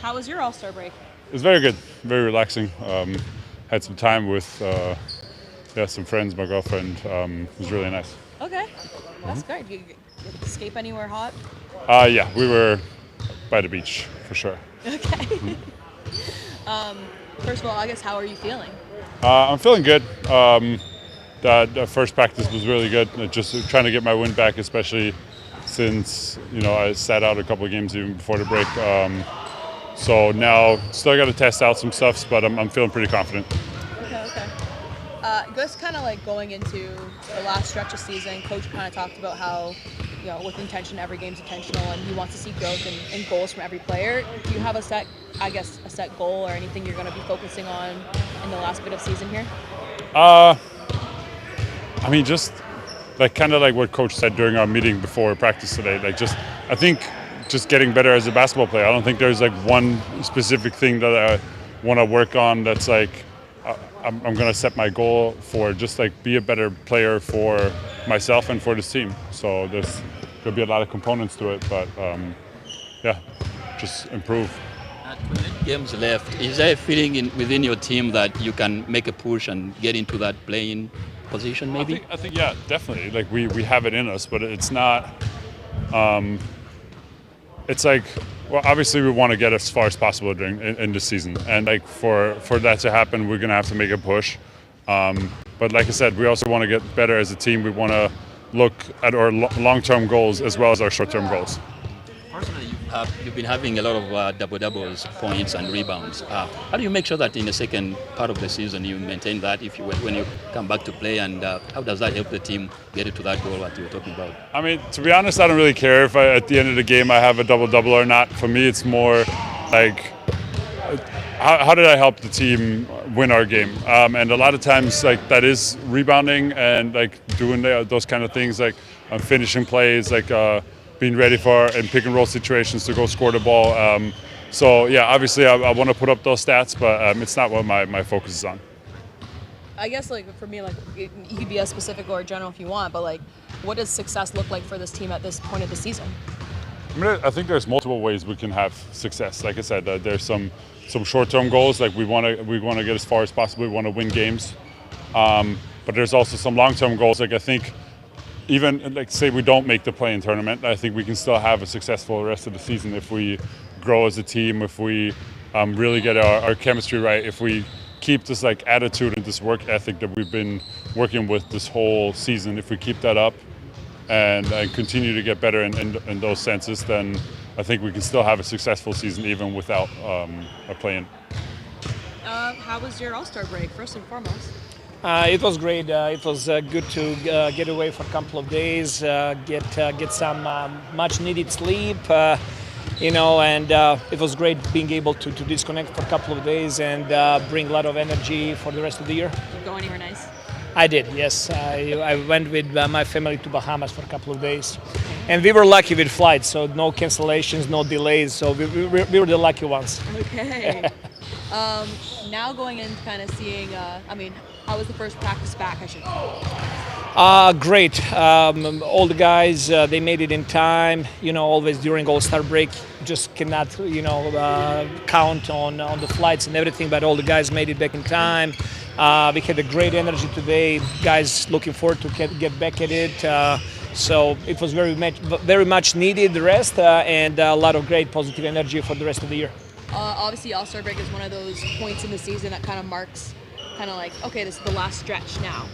How was your All-Star break? It was very good, very relaxing. Had some time with some friends, my girlfriend. It was really nice. Okay, that's good. You escape anywhere hot? Yeah, we were by the beach for sure. Okay. First of all, I guess how are you feeling? I'm feeling good. The first practice was really good. Just trying to get my wind back, especially since I sat out a couple of games even before the break. So now still got to test out some stuff, but I'm feeling pretty confident. Okay. Just kind of like going into the last stretch of season, Coach kind of talked about how, with intention, every game's intentional, and he wants to see growth and goals from every player. Do you have a set goal or anything you're going to be focusing on in the last bit of season here? Just kind of like what Coach said during our meeting before practice today. I think just getting better as a basketball player. I don't think there's one specific thing that I want to work on. That's I'm going to set my goal for. Just be a better player for myself and for this team. So there's going to be a lot of components to it, but just improve. 28 games left. Is there a feeling within your team that you can make a push and get into that playing position maybe? I think yeah, definitely. We have it in us, but it's not. It's obviously we want to get as far as possible in the season, and for that to happen, we're gonna have to make a push. But like I said, we also want to get better as a team. We want to look at our long-term goals as well as our short-term goals. Personally, you've been having a lot of double-doubles, points and rebounds. How do you make sure that in the second part of the season you maintain that when you come back to play, and how does that help the team get to that goal that you were talking about? To be honest, I don't really care if at the end of the game I have a double-double or not. For me, it's more how did I help the team win our game? And a lot of times that is rebounding and doing those kind of things, finishing plays, being ready for in pick and roll situations to go score the ball. So yeah, obviously I want to put up those stats, but it's not what my focus is on. I guess for me, you could be as specific or general if you want, but what does success look like for this team at this point of the season? I think there's multiple ways we can have success. Like I said, there's some short-term goals. We want to get as far as possible. We want to win games, but there's also some long-term goals. I think even say we don't make the play-in tournament, I think we can still have a successful rest of the season if we grow as a team, if we really get our chemistry right, if we keep this attitude and this work ethic that we've been working with this whole season. If we keep that up and continue to get better in those senses, then I think we can still have a successful season even without a play-in. How was your All-Star break, first and foremost? It was great. It was good to get away for a couple of days, get some much-needed sleep, and it was great being able to disconnect for a couple of days and bring a lot of energy for the rest of the year. Did you go anywhere nice? I did, yes. I went with my family to Bahamas for a couple of days. And we were lucky with flights, so no cancellations, no delays, so we were the lucky ones. Okay. Now going in kind of seeing, how was the first practice back, I should say? Great. All the guys, they made it in time. Always during All-Star break, just cannot, count on the flights and everything, but all the guys made it back in time. We had a great energy today. Guys looking forward to get back at it. So it was very much needed, the rest, and a lot of great positive energy for the rest of the year. Obviously, All-Star break is one of those points in the season that kind of marks okay, this is the last stretch now.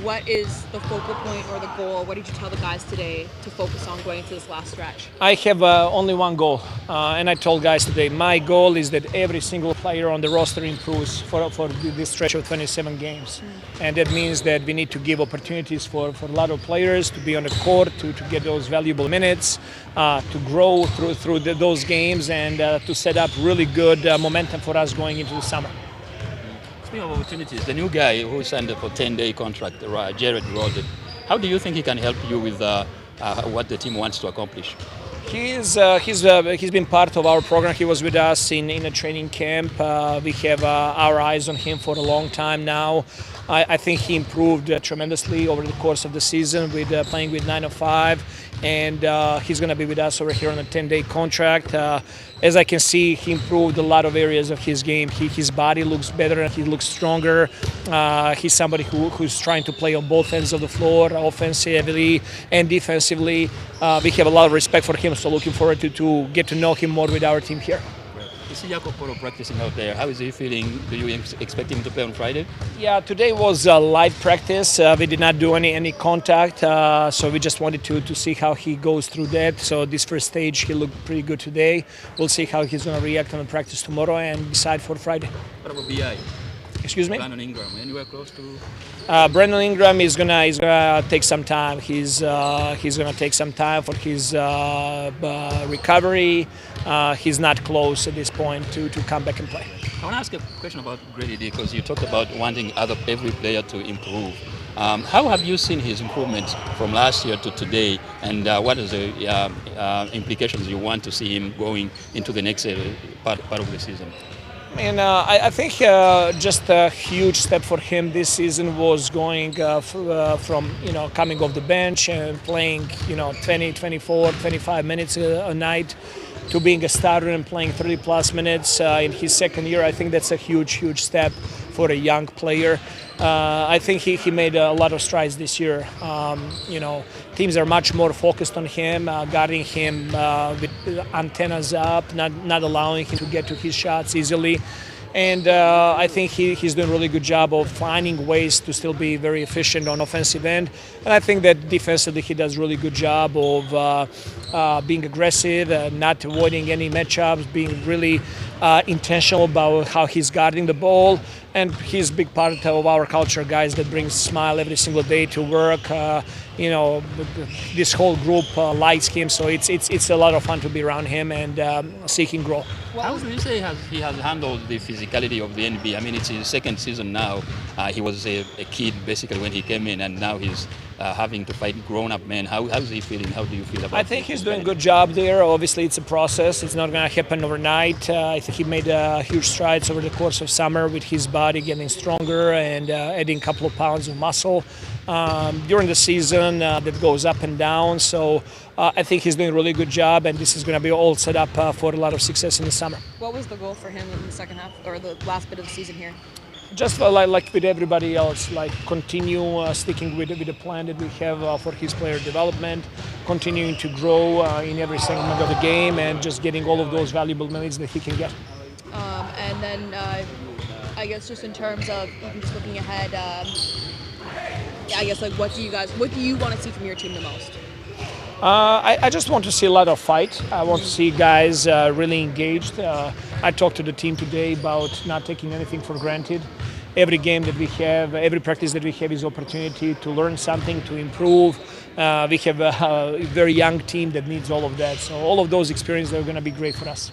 What is the focal point or the goal? What did you tell the guys today to focus on going into this last stretch? I have only one goal, and I told guys today, my goal is that every single player on the roster improves for this stretch of 27 games. And that means that we need to give opportunities for a lot of players to be on the court, to get those valuable minutes, to grow through those games, and to set up really good momentum for us going into the summer. Speaking of opportunities, the new guy who signed for a 10-day contract, Jared Rodden, how do you think he can help you with what the team wants to accomplish? He's been part of our program. He was with us in a training camp. We have our eyes on him for a long time now. I think he improved tremendously over the course of the season with playing with 905. and he's going to be with us over here on a 10-day contract. As I can see, he improved a lot of areas of his game. His body looks better, he looks stronger. He's somebody who's trying to play on both ends of the floor, offensively and defensively. We have a lot of respect for him, so looking forward to get to know him more with our team here. You see Jakob Poeltl practicing out there. How is he feeling? Do you expect him to play on Friday? Yeah, today was a light practice. We did not do any contact, so we just wanted to see how he goes through that. So this first stage, he looked pretty good today. We'll see how he's going to react on the practice tomorrow and decide for Friday. What about BI? Excuse me? Brandon Ingram, anywhere close to? Brandon Ingram is gonna take some time. He's gonna take some time for his recovery. He's not close at this point to come back and play. I want to ask a question about Grady D, because you talked about wanting every player to improve. How have you seen his improvements from last year to today, and what is the implications you want to see him going into the next part of the season? And I think just a huge step for him this season was going from coming off the bench and playing 20, 24, 25 minutes a night to being a starter and playing 30-plus minutes in his second year. I think that's a huge step for a young player. I think he made a lot of strides this year. Teams are much more focused on him, guarding him with antennas up, not allowing him to get to his shots easily. And I think he's doing a really good job of finding ways to still be very efficient on offensive end. And I think that defensively he does a really good job of being aggressive, not avoiding any matchups, being really intentional about how he's guarding the ball. And he's a big part of our culture, guys that brings a smile every single day to work. This whole group likes him, so it's a lot of fun to be around him and see him grow. How do you say he has handled the physicality of the NBA? I mean, it's his second season now. He was a kid basically when he came in, and now he's having to fight grown-up men. How is he feeling? How do you feel about it? I think he's doing a good job there. Obviously, it's a process. It's not going to happen overnight. I think he made huge strides over the course of summer with his body getting stronger and adding a couple of pounds of muscle. During the season, that goes up and down. So I think he's doing a really good job, and this is going to be all set up for a lot of success in the summer. What was the goal for him in the second half or the last bit of the season here? Just like with everybody else, continue sticking with the plan that we have for his player development, continuing to grow in every segment of the game, and just getting all of those valuable minutes that he can get. And then I guess just in terms of even just looking ahead, I guess what do you want to see from your team the most? I just want to see a lot of fight. I want to see guys really engaged. I talked to the team today about not taking anything for granted. Every game that we have, every practice that we have is opportunity to learn something, to improve. We have a very young team that needs all of that. So all of those experiences are going to be great for us.